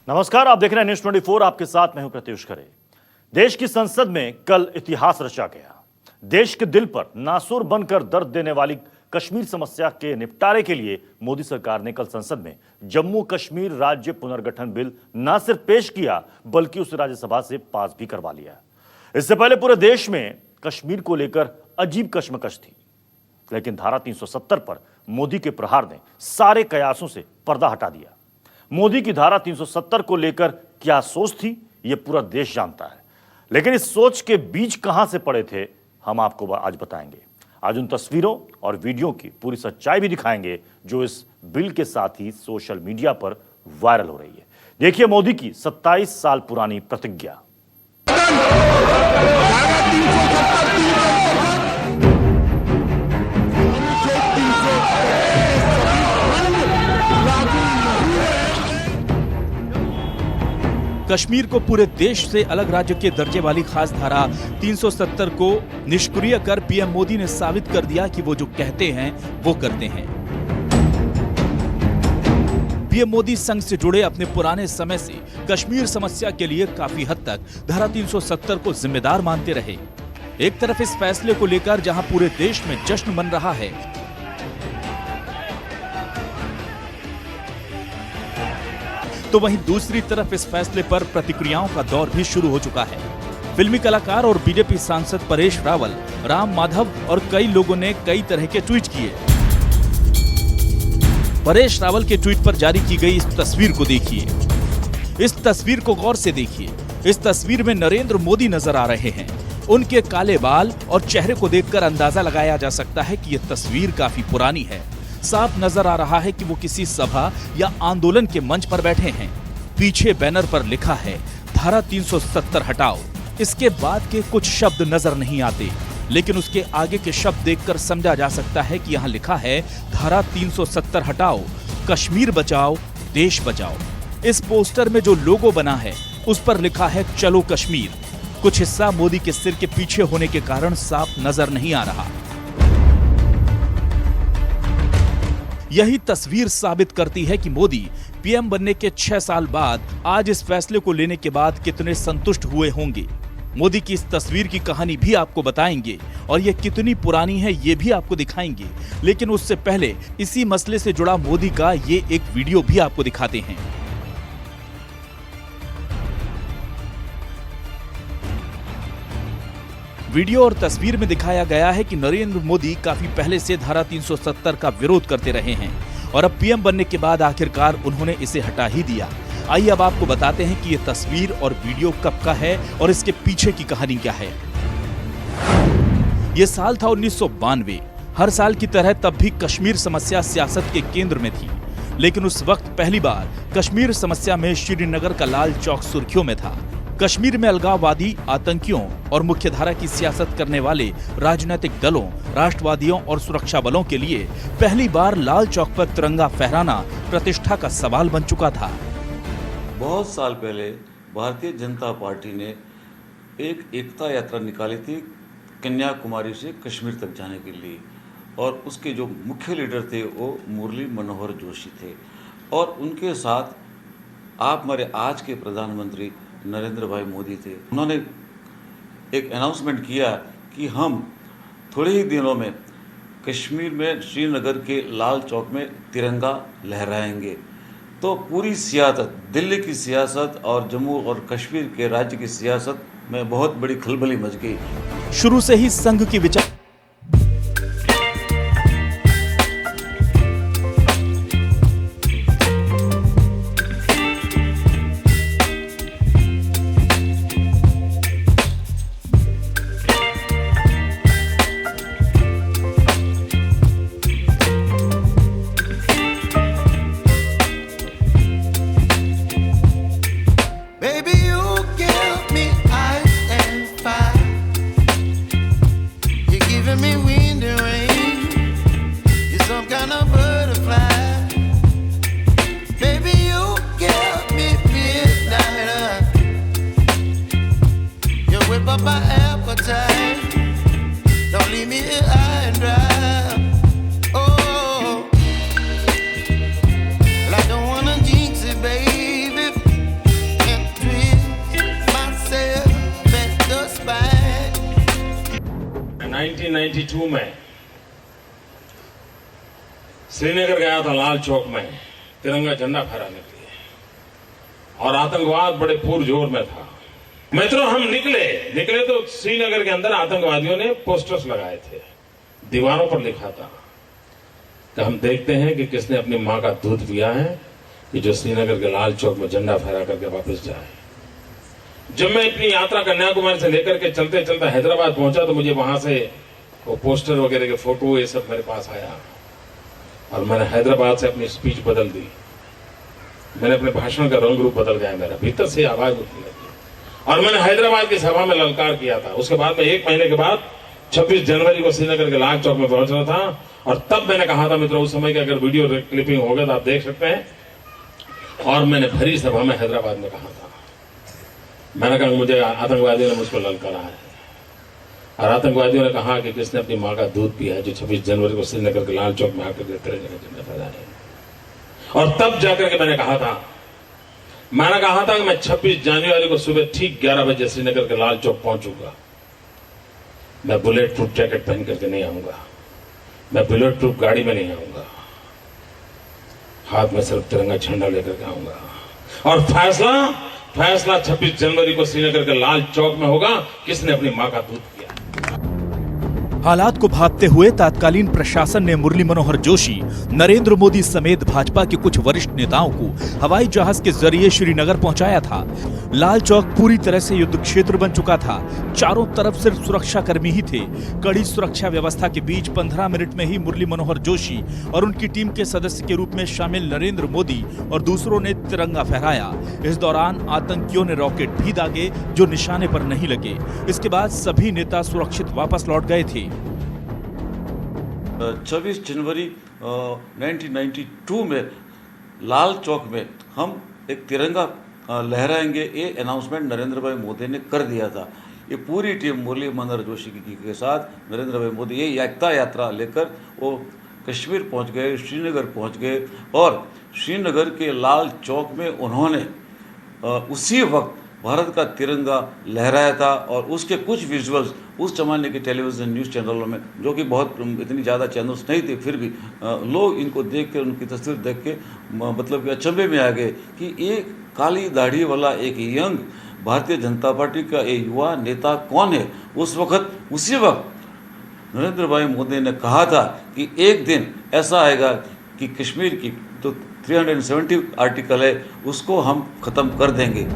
नमस्कार, आप देख रहे हैं न्यूज 24। आपके साथ मैं हूं प्रत्युष खरे। देश की संसद में कल इतिहास रचा गया। देश के दिल पर नासूर बनकर दर्द देने वाली कश्मीर समस्या के निपटारे के लिए मोदी सरकार ने कल संसद में जम्मू कश्मीर राज्य पुनर्गठन बिल न सिर्फ पेश किया बल्कि उसे राज्यसभा से पास भी करवा लिया। इससे पहले पूरे देश में कश्मीर को लेकर अजीब कश्मकश थी, लेकिन धारा 370 पर मोदी के प्रहार ने सारे कयासों से पर्दा हटा दिया। मोदी की धारा 370 को लेकर क्या सोच थी, यह पूरा देश जानता है, लेकिन इस सोच के बीज कहां से पड़े थे, हम आपको आज बताएंगे। आज उन तस्वीरों और वीडियो की पूरी सच्चाई भी दिखाएंगे जो इस बिल के साथ ही सोशल मीडिया पर वायरल हो रही है। देखिए मोदी की 27 साल पुरानी प्रतिज्ञा। कश्मीर को पूरे देश से अलग राज्य के दर्जे वाली खास धारा 370 को निष्क्रिय कर पीएम मोदी ने साबित कर दिया कि वो जो कहते हैं वो करते हैं। पीएम मोदी संघ से जुड़े अपने पुराने समय से कश्मीर समस्या के लिए काफी हद तक धारा 370 को जिम्मेदार मानते रहे। एक तरफ इस फैसले को लेकर जहां पूरे देश में जश्न मन रहा है, तो वहीं दूसरी तरफ इस फैसले पर प्रतिक्रियाओं का दौर भी शुरू हो चुका है। फिल्मी कलाकार और बीजेपी सांसद परेश रावल, राम माधव और कई लोगों ने कई तरह के ट्वीट किए। परेश रावल के ट्वीट पर जारी की गई इस तस्वीर को देखिए। इस तस्वीर को गौर से देखिए। इस तस्वीर में नरेंद्र मोदी नजर आ रहे हैं। उनके काले बाल और चेहरे को देखकर अंदाजा लगाया जा सकता है कि यह तस्वीर काफी पुरानी है। साफ नजर आ रहा है कि वो किसी सभा या आंदोलन के मंच पर बैठे हैं। पीछे बैनर पर लिखा है धारा 370 हटाओ। इसके बाद के कुछ शब्द नजर नहीं आते, लेकिन उसके आगे के शब्द देखकर समझा जा सकता है कि यहाँ लिखा है धारा 370 हटाओ, कश्मीर बचाओ, देश बचाओ। इस पोस्टर में जो लोगो बना है उस पर लिखा है चलो कश्मीर। कुछ हिस्सा मोदी के सिर के पीछे होने के कारण साफ नजर नहीं आ रहा। यही तस्वीर साबित करती है कि मोदी पीएम बनने के 6 साल बाद आज इस फैसले को लेने के बाद कितने संतुष्ट हुए होंगे। मोदी की इस तस्वीर की कहानी भी आपको बताएंगे और यह कितनी पुरानी है ये भी आपको दिखाएंगे। लेकिन उससे पहले इसी मसले से जुड़ा मोदी का ये एक वीडियो भी आपको दिखाते हैं। वीडियो और तस्वीर में दिखाया गया है कि नरेंद्र मोदी काफी पहले से धारा 370 का विरोध करते रहे हैं और अब पीएम बनने के बाद आखिरकार उन्होंने इसे हटा ही दिया। आइए अब आपको बताते हैं कि यह तस्वीर और वीडियो कब का है और इसके पीछे की कहानी क्या है। यह साल था 1992। हर साल की तरह तब भी कश्मीर समस्या सियासत के केंद्र में थी, लेकिन उस वक्त पहली बार कश्मीर समस्या में श्रीनगर का लाल चौक सुर्खियों में था। कश्मीर में अलगाववादी, आतंकियों और मुख्यधारा की सियासत करने वाले राजनीतिक दलों, राष्ट्रवादियों और सुरक्षा बलों के लिए पहली बार लाल चौक पर तिरंगा फहराना प्रतिष्ठा का सवाल बन चुका था। बहुत साल पहले भारतीय जनता पार्टी ने एक एकता यात्रा निकाली थी कन्याकुमारी से कश्मीर तक जाने के लिए, और उसके जो मुख्य लीडर थे वो मुरली मनोहर जोशी थे, और उनके साथ आप हमारे आज के प्रधानमंत्री नरेंद्र भाई मोदी थे। उन्होंने एक अनाउंसमेंट किया कि हम थोड़े ही दिनों में कश्मीर में श्रीनगर के लाल चौक में तिरंगा लहराएंगे। तो पूरी सियासत, दिल्ली की सियासत और जम्मू और कश्मीर के राज्य की सियासत में बहुत बड़ी खलबली मच गई। शुरू से ही संघ की विचार 1992 में श्रीनगर गया था लाल चौक में तिरंगा झंडा फहराने के लिए, और आतंकवाद बड़े पुरजोर में था। मित्रों, हम निकले तो श्रीनगर के अंदर आतंकवादियों ने पोस्टर्स लगाए थे, दीवारों पर लिखा था कि हम देखते हैं कि किसने अपनी मां का दूध पिया है कि जो श्रीनगर के लाल चौक में झंडा फहरा करके वापस जाए। जब मैं अपनी यात्रा कन्याकुमारी से लेकर के चलते चलते हैदराबाद पहुंचा तो मुझे वहां से वो पोस्टर वगैरह के फोटो ये सब मेरे पास आया, और मैंने हैदराबाद से अपनी स्पीच बदल दी। मैंने अपने भाषण का रंग रूप बदल गया, मेरा भीतर से आवाज उठने लगी, और मैंने हैदराबाद की सभा में ललकार किया था। उसके बाद में 1 महीने के बाद 26 जनवरी को श्रीनगर के लाल चौक में पहुंचना था, और तब मैंने कहा था मित्रों, उस समय की अगर वीडियो क्लिपिंग होगा तो आप देख सकते हैं, और मैंने भरी सभा में हैदराबाद में कहा था, मैंने कहा मुझे आतंकवादियों ने मुझको ललकारा है, और आतंकवादियों ने कहा कि किसने अपनी मां का दूध पिया है जो 26 जनवरी को श्रीनगर के लाल चौक में आकर के तिरंगे का झंडा फहराए। और तब जाकर के मैंने कहा था कि मैं 26 जनवरी को सुबह ठीक 11 बजे श्रीनगर के लाल चौक पहुंचूंगा। मैं बुलेट प्रूफ जैकेट पहन करके नहीं आऊंगा, मैं बुलेट प्रूफ गाड़ी में नहीं आऊंगा, हाथ में सिर्फ तिरंगा झंडा लेकर के आऊंगा, और फैसला 26 जनवरी को श्रीनगर के लाल चौक में होगा किसने अपनी मां का दूध पिया। हालात को भांपते हुए तत्कालीन प्रशासन ने मुरली मनोहर जोशी, नरेंद्र मोदी समेत भाजपा के कुछ वरिष्ठ नेताओं को हवाई जहाज के जरिए श्रीनगर पहुंचाया था। लाल चौक पूरी तरह से युद्ध क्षेत्र बन चुका था। चारों तरफ सिर्फ सुरक्षा कर्मी ही थे। कड़ी सुरक्षा व्यवस्था के बीच 15 मिनट में ही मुरली मनोहर जोशी और उनकी टीम के सदस्य के रूप में शामिल नरेंद्र मोदी और दूसरों ने तिरंगा फहराया। इस दौरान आतंकियों ने रॉकेट भी दागे जो निशाने पर नहीं लगे। इसके बाद सभी नेता सुरक्षित वापस लौट गए थे। 26 जनवरी 1992 में लाल चौक में हम एक तिरंगा लहराएंगे, ये अनाउंसमेंट नरेंद्र भाई मोदी ने कर दिया था। ये पूरी टीम मुरली मनोहर जोशी के साथ नरेंद्र भाई मोदी ये एकता यात्रा लेकर वो कश्मीर पहुंच गए, श्रीनगर पहुंच गए, और श्रीनगर के लाल चौक में उन्होंने उसी वक्त भारत का तिरंगा लहराया था। और उसके कुछ विजुअल्स उस जमाने के टेलीविज़न न्यूज़ चैनलों में, जो कि बहुत इतनी ज़्यादा चैनल्स नहीं थे, फिर भी लोग इनको देख के, उनकी तस्वीर देख के मतलब कि अचंभे में आ गए कि एक काली दाढ़ी वाला एक यंग भारतीय जनता पार्टी का एक युवा नेता कौन है। उसी वक्त नरेंद्र भाई मोदी ने कहा था कि एक दिन ऐसा आएगा कि कश्मीर की तो 370 आर्टिकल है उसको हम ख़त्म कर देंगे।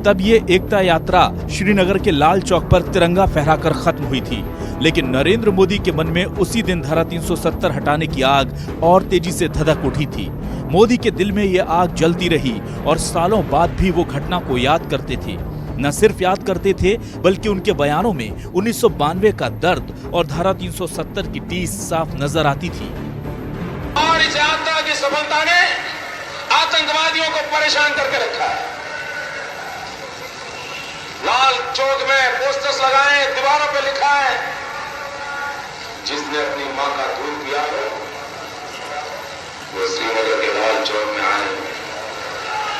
तब ये एकता यात्रा श्रीनगर के लाल चौक पर तिरंगा फहराकर खत्म हुई थी। लेकिन नरेंद्र मोदी के मन में उसी दिन धारा 370 हटाने की आग और तेजी से धधक उठी थी। मोदी के दिल में ये आग जलती रही और सालों बाद भी वो घटना को याद करते थे। न सिर्फ याद करते थे बल्कि उनके बयानों में 1992 का दर्द और धारा 370 की टीस साफ नजर आती थी। और इस यात्रा की सफलता ने आतंकवादियों को परेशान करके रखा है। लाल चौक में पोस्टर्स लगाए, दीवारों पे लिखा है, जिसने अपनी मां का दूध पिया हो वो श्रीनगर के लाल चौक में आए,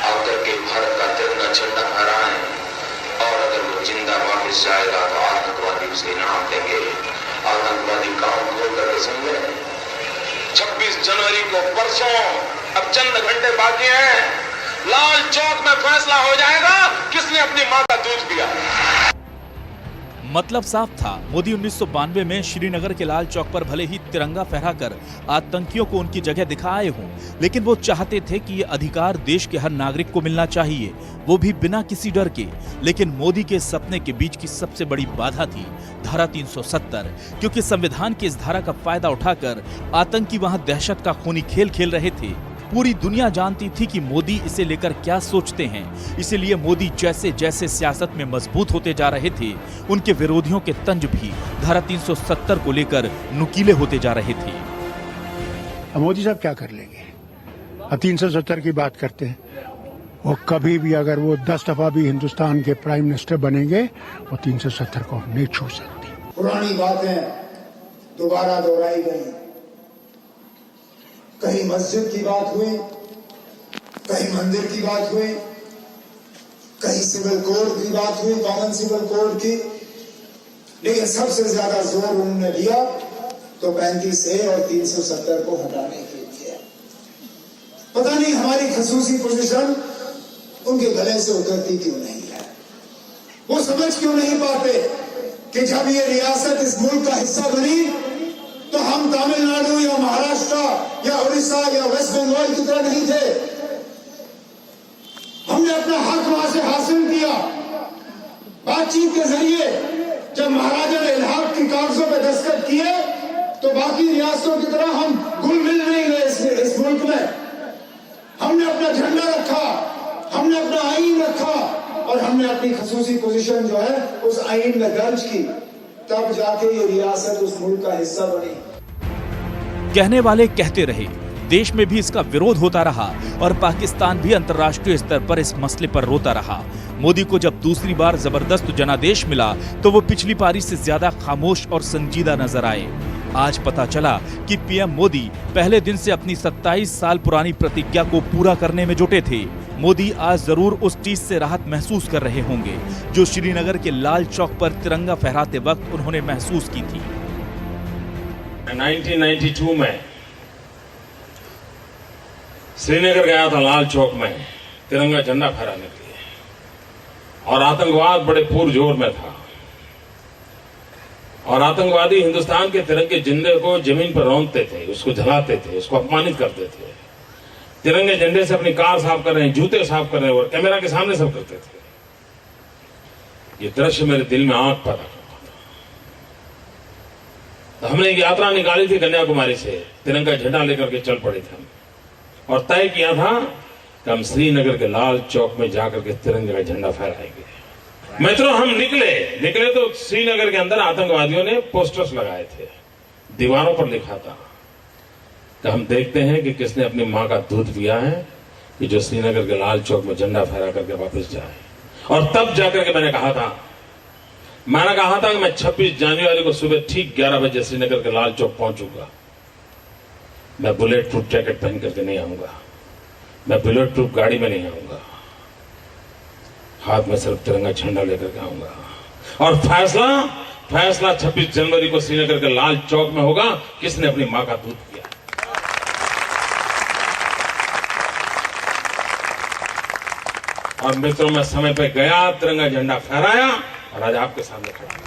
आकर के भारत का तिरंगा झंडा फहराए, और अगर वो जिंदा वापस जाएगा तो आतंकवादी उसे इनाम देंगे। आतंकवादी काम खोल करके सुन ले, 26 जनवरी को परसों, अब चंद घंटे बाकी हैं, लाल चौक में फैसला हो जाएगा किसने अपनी मां का दूध पिया। मतलब साफ था, मोदी 1992 में श्रीनगर के लाल चौक पर भले ही तिरंगा फहराकर आतंकियों को उनकी जगह दिखा आए हों, लेकिन वो चाहते थे कि ये अधिकार देश के हर नागरिक को मिलना चाहिए, वो भी बिना किसी डर के। लेकिन मोदी के सपने के बीच की सबसे बड़ी बाधा थी धारा 370, क्योंकि संविधान की इस धारा का फायदा उठाकर आतंकी वहां दहशत का खूनी खेल खेल रहे थे। पूरी दुनिया जानती थी कि मोदी इसे लेकर क्या सोचते हैं। इसीलिए मोदी जैसे जैसे सियासत में मजबूत होते जा रहे थे, उनके विरोधियों के तंज भी धारा 370 को लेकर नुकीले होते जा रहे थे। अब मोदी साहब क्या कर लेंगे? अब 370 की बात करते हैं, वो कभी भी अगर वो 10 दफा भी हिंदुस्तान के प्राइम मिनिस्टर बनेंगे, वो 370 को नहीं छोड़ सकती। पुरानी बातें दोबारा दोहराई गई। कहीं मस्जिद की बात हुई, कहीं मंदिर की बात हुई, कहीं सिविल कोड की बात हुई, कॉमन सिविल कोड की, लेकिन सबसे ज्यादा जोर उन्होंने दिया तो 35A और 370 को हटाने के लिए। पता नहीं हमारी खसूसी पोजीशन उनके गले से उतरती क्यों नहीं है। वो समझ क्यों नहीं पाते कि जब ये रियासत इस मुल्क का हिस्सा बनी तो हम तमिलनाडु या महाराष्ट्र या उड़ीसा या वेस्ट बंगाल की तरह नहीं थे। हमने अपना हक वहां से हासिल किया बातचीत के जरिए। जब महाराजा ने इलाहाबाद की कागजों पे दस्तखत किए तो बाकी रियासतों की तरह हम घुल मिल नहीं गए इस मुल्क में। हमने अपना झंडा रखा, हमने अपना आईन रखा और हमने अपनी खसूसी पोजीशन जो है उस आईन में दर्ज की, तब जाके ये रियासत उस मुल्क का हिस्सा बनी। कहने वाले कहते रहे, देश में भी इसका विरोध होता रहा और पाकिस्तान भी अंतर्राष्ट्रीय स्तर पर इस मसले पर रोता रहा। मोदी को जब दूसरी बार जबरदस्त जनादेश मिला तो वो पिछली पारी से ज्यादा खामोश और संजीदा नजर आए। आज पता चला कि पीएम मोदी पहले दिन से अपनी 27 साल पुरानी प्रतिज्ञा को पूरा करने में जुटे थे। मोदी आज जरूर उस चीज से राहत महसूस कर रहे होंगे जो श्रीनगर के लाल चौक पर तिरंगा फहराते वक्त उन्होंने महसूस की थी। 1992 में श्रीनगर गया था लाल चौक में तिरंगा झंडा फहराने के लिए, और आतंकवाद बड़े पुरजोर में था और आतंकवादी हिंदुस्तान के तिरंगे झंडे को जमीन पर रौंदते थे, उसको जलाते थे, उसको अपमानित करते थे। तिरंगे झंडे से अपनी कार साफ कर रहे हैं, जूते साफ कर रहे हैं और कैमरा के सामने सब करते थे। ये दृश्य मेरे दिल में आग पैदा करता था। तो हमने एक यात्रा निकाली थी कन्याकुमारी से, तिरंगा झंडा लेकर के चल पड़े थे हम और तय किया था कि हम श्रीनगर के लाल चौक में जाकर के तिरंगे का झंडा फहराएंगे। मित्रों, हम निकले तो श्रीनगर के अंदर आतंकवादियों ने पोस्टर्स लगाए थे, दीवारों पर लिखा था कि हम देखते हैं कि किसने अपनी मां का दूध पिया है कि जो श्रीनगर के लाल चौक में झंडा फहरा करके वापस जाए। और तब जाकर के मैंने कहा था कि मैं 26 जनवरी को सुबह ठीक 11 बजे श्रीनगर के लाल चौक पहुंचूंगा। मैं बुलेट प्रूफ जैकेट पहन करके नहीं आऊंगा, मैं बुलेट प्रूफ गाड़ी में नहीं आऊंगा, हाथ में सिर्फ तिरंगा झंडा लेकर के आऊंगा। और फैसला 26 जनवरी को श्रीनगर के लाल चौक में होगा किसने अपनी मां का दूध पिया। और मित्रों, मैं समय पे गया, तिरंगा झंडा फहराया और आज आपके सामने खड़ा।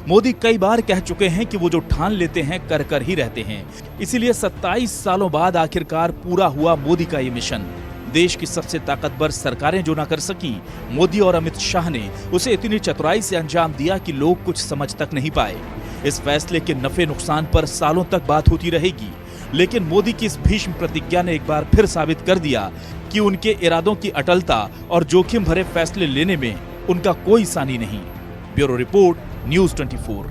मोदी कई बार कह चुके हैं कि वो जो ठान लेते हैं कर ही रहते हैं। इसीलिए 27 सालों बाद आखिरकार पूरा हुआ मोदी का ये मिशन। देश की सबसे ताकतवर सरकारें जो ना कर सकी, मोदी और अमित शाह ने उसे इतनी चतुराई से अंजाम दिया कि लोग कुछ समझ तक नहीं पाए। इस फैसले के नफे नुकसान पर सालों तक बात होती रहेगी, लेकिन मोदी की इस भीष्म प्रतिज्ञा ने एक बार फिर साबित कर दिया कि उनके इरादों की अटलता और जोखिम भरे फैसले लेने में उनका कोई सानी नहीं। Bureau report, news 24।